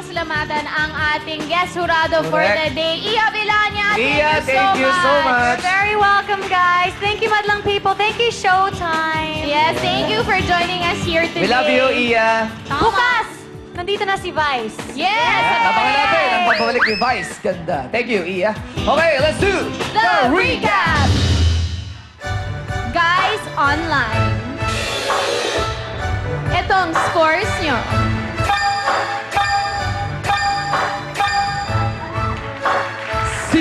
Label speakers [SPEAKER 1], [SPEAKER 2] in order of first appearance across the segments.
[SPEAKER 1] pasalamatan ang ating guest jurado for the day. Iya Villania,
[SPEAKER 2] Thank you so much.
[SPEAKER 3] Very welcome, guys. Thank you, Madlang people. Thank you, Showtime.
[SPEAKER 1] Yes, thank you for joining us here today.
[SPEAKER 2] We love you, Iya.
[SPEAKER 3] Bukas, nandito na si Vice.
[SPEAKER 1] Yes!
[SPEAKER 2] Abangan natin ang pagbabalik ni Vice. Ganda. Thank you, Iya. Okay, let's do
[SPEAKER 1] The recap! Guys online. Ito ang scores nyo.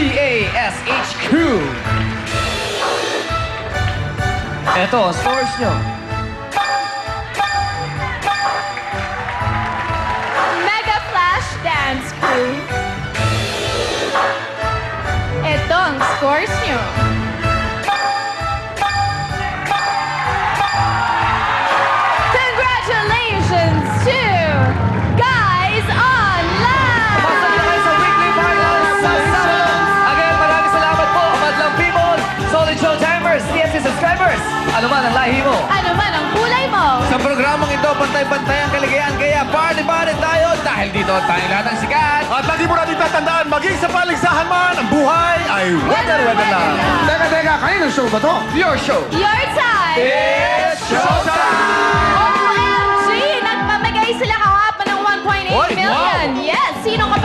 [SPEAKER 2] CASHQ. Ito, ang scores nyo.
[SPEAKER 1] Mega Flash Dance Crew. Ito ang scores nyo. Congratulations to Guys Online!
[SPEAKER 2] Pasok na kayo sa weekly finals sa Sabado. Again, maraming salamat po, Madlang People, Solid Showtimers, TNC subscribers. Ano man ang lahi mo.
[SPEAKER 1] Ano man ang kulay mo?
[SPEAKER 4] Sa programang ito, pantay-pantay ang kaligayahan. Kaya party-party tayo dahil dito tayo lahat ang sikat.
[SPEAKER 5] At lagi mo natin tatandaan, maging sa paligsahan man, ang buhay ay weather-weather lang.
[SPEAKER 4] Teka, kaninong show ba to? Your show.
[SPEAKER 1] Your time!
[SPEAKER 4] It's showtime!
[SPEAKER 1] OMG! Nagpamigay sila kahapon ng 1.8
[SPEAKER 4] Oy,
[SPEAKER 1] million!
[SPEAKER 4] wow.
[SPEAKER 1] Yes! Sino ka